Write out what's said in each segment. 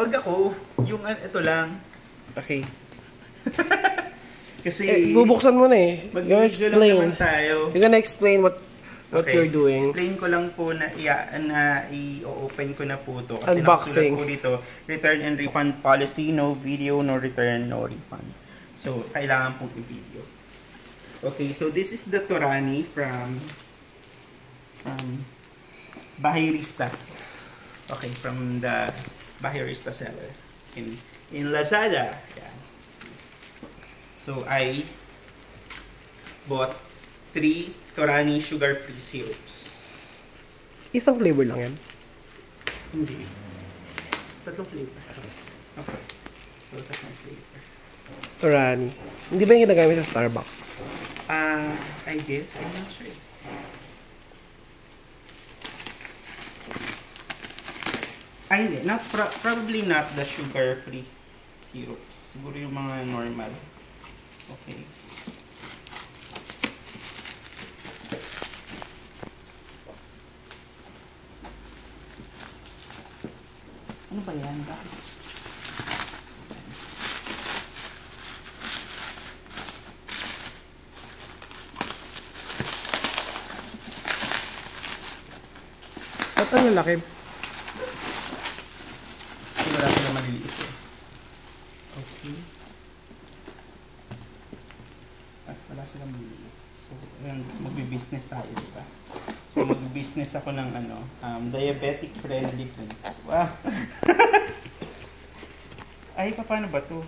Wag ako. Yung ito lang. Okay. Kasi bubuksan mo na eh. You explain. You're gonna explain what okay. you're doing. Explain ko lang po na i-open ko na po to. Kasi unboxing. nakasulat po dito, return and refund policy, no video, no return, no refund. So, kailangan pong i-video. Okay, so this is the Torani from Bahirista. Okay, from the Bahirista seller in Lazada. Yeah. So, I bought 3 Torani sugar-free syrups. Isang flavor lang yan? Hindi. 3 flavor. Okay. So, 3 flavor. Torani. Hindi ba yung ginagamit sa Starbucks? I guess. I'm not sure. Hindi. Probably not the sugar-free syrups. Siguro yung mga normal. Okay. Ano ba yan ba? At ang lalaki? Wala sila maliliit eh. Okay. At wala sila maliliit. So, magbi-business tayo, diba? So, mag-business ako ng diabetic friendly drinks. Wow! Ay, paano ba to?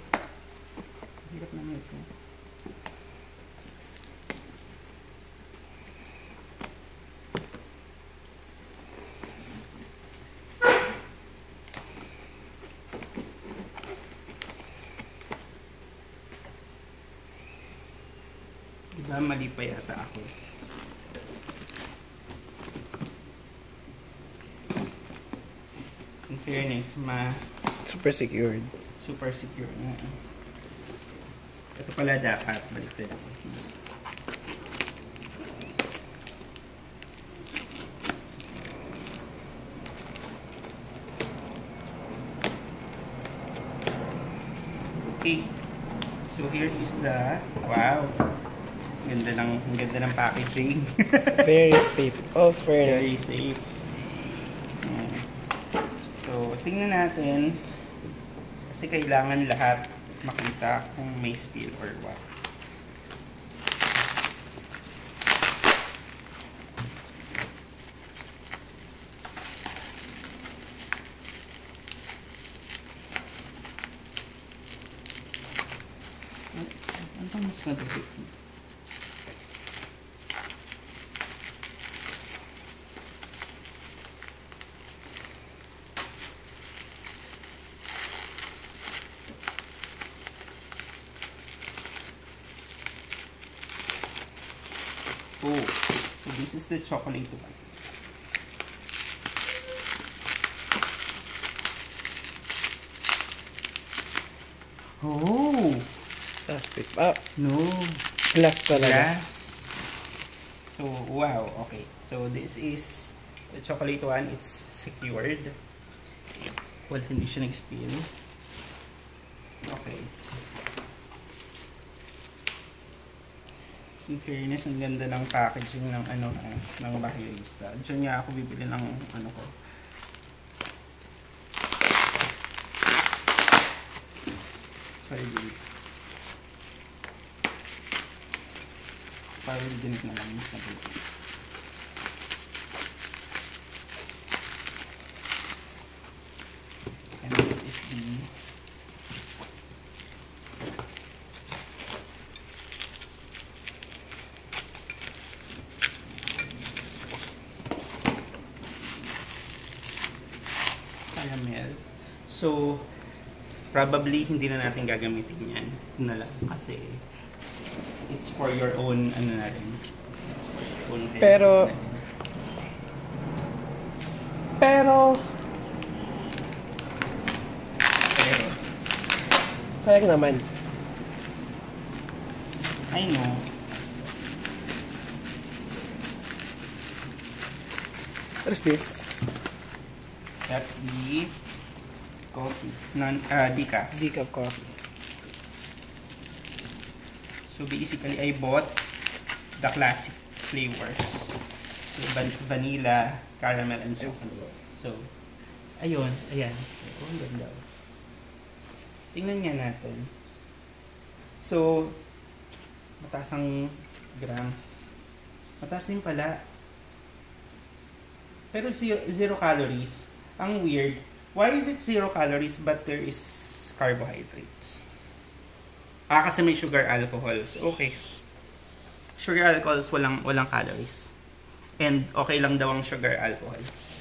Hirap naman ito. Diba, mali pa yata ako. In fairness, super secured. Super secure nga. Ito pala dapat baliktad ako. Okay. So here is the wow. Ganda ng packaging. Very safe. Oh, very safe. So, tingnan natin. Kasi kailangan lahat makita kung may spill or what. Ano bang mas madagdag? Oh, so this is the chocolate one. Oh! Plastic. No. Glass talaga. Glass. So, wow. Okay. So, this is the chocolate one. It's secured. Well, hindi siya nag-spill. Okay. In fairness, ang ganda ng packaging ng ng Bahirista. Diyan nga ako bibili ng ko. Sorry, baby. Parang dinit na lang mas mabuti. And this is the caramel. So, probably hindi na natin gagamitin yan. Ito na lang kasi it's for your own na rin. It's for your own Pero sayang naman. I know. What is this? That's the coffee. Decaf. Decaf coffee. So basically, I bought the classic flavors. So vanilla, caramel, and chocolate. So, ayun. Ayan. So, ang ganda. Tingnan nga natin. So, mataas ang grams. Mataas din pala. Pero zero calories. Ang weird. Why is it 0 calories but there is carbohydrates? Kasi may sugar alcohols. Okay. Sugar alcohols walang calories. And okay lang daw ang sugar alcohols.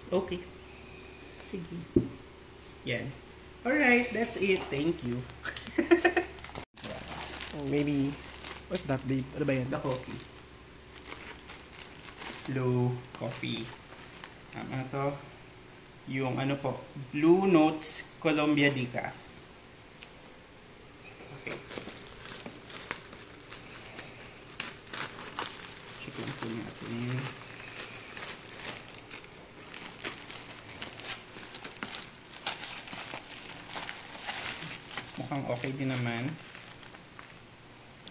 Okay. Sige. Yan. Alright, that's it. Thank you. Maybe, what's that, babe? Ano ba yan? The coffee. Blue coffee. Ano to? Yung ano po, Blue Notes Colombia Decaf. Okay. Check lang po natin. Mukhang okay din naman.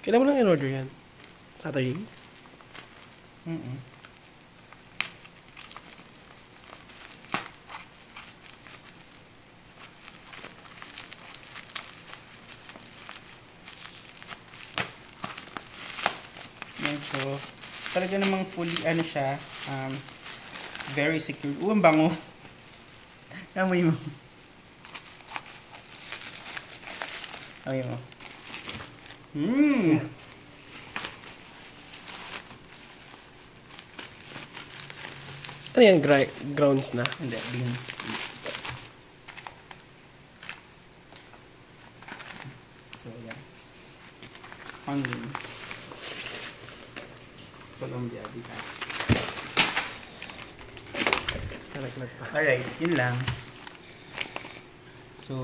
Kailan mo lang in-order yan? Saturday? Medyo, talaga namang fully, ano siya, very secure. Ang bango. Amoy mo. Amoy mo. Ano yan? Grounds na? Hindi, beans. So, yan. Onions. Colombia, dito. Nalaglag pa. Alright, yun lang. So,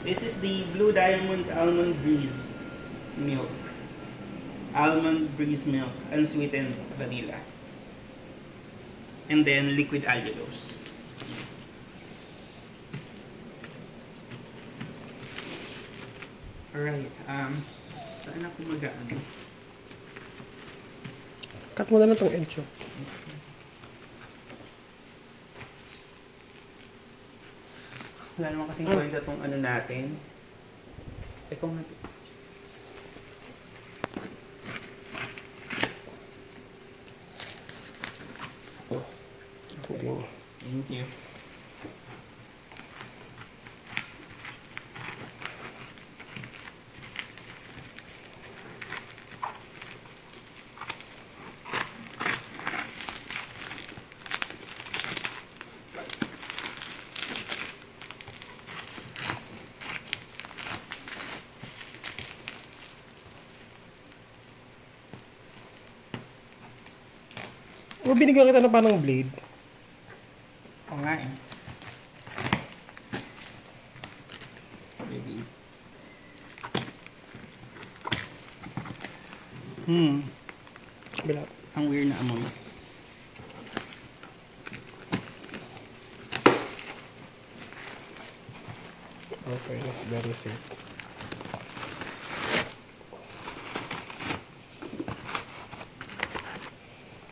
this is the Blue Diamond Almond Breeze milk. Almond Breeze milk, unsweetened vanilla. And then liquid allulose. Alright, saan ako mag-ano? Cut mo na lang itong edge. Wala naman kasing kwenta itong ano natin. Kung natin. Okay. Thank you. O binigyan kita na parang blade. Oo nga eh. Baby. Bila. Ang weird na amoy. Okay, that's very safe.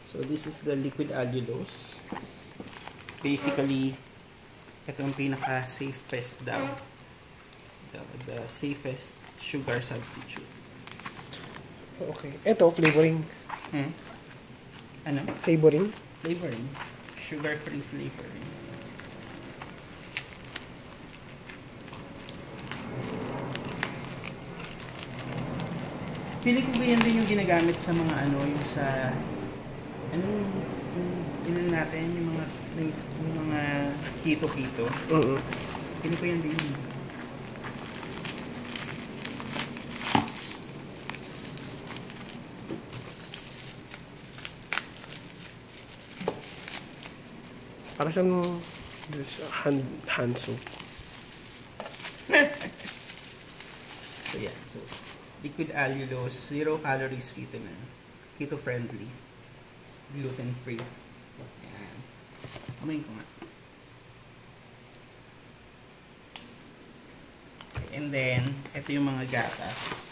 So this is the liquid allulose. Basically, ito ang pinaka-safest daw. The safest sugar substitute. Okay. Ito, flavoring. Ano? Flavoring? Flavoring. Sugar-free flavoring. Feeling ko ganyan din yung ginagamit sa mga ano, yung sa ano yung natin, yung mga keto-keto. Feeling ko yan din. Para siyang hand soap. So, yan. So, liquid allulose, 0 calories sweetener. Keto friendly. Gluten free. Yan. Amayin ko nga. And then, ito yung mga gatas.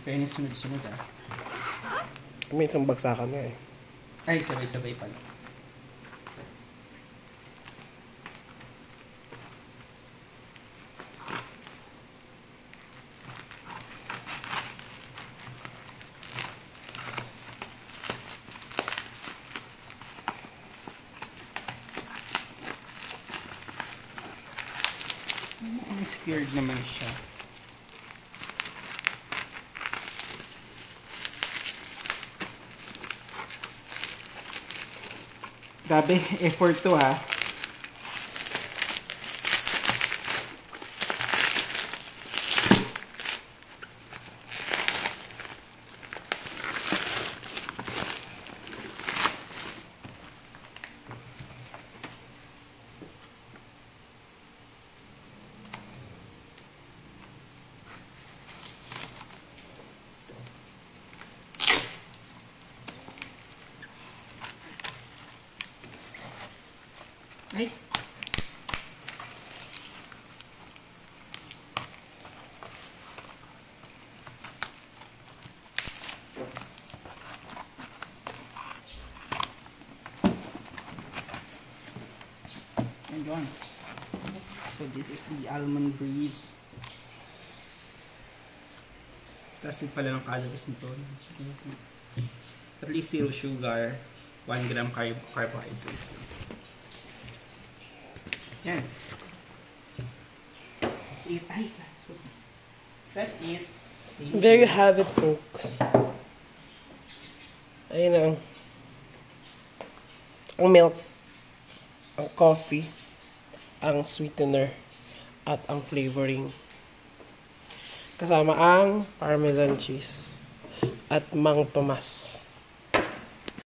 If any sunod-sunod May isang bagsakan na eh. Ay, sabay-sabay pala. Secured naman siya. Grabe, effort to ha. Ay. And gone. So this is the almond breeze. Plastic pala ng calories nito. At least 0 sugar, 1 gram carbohydrates. Yan. That's it. Ay, that's it. There you have it, folks. Ayun ang milk, ang coffee, ang sweetener, at ang flavoring. Kasama ang Parmesan cheese at Mang Tomas.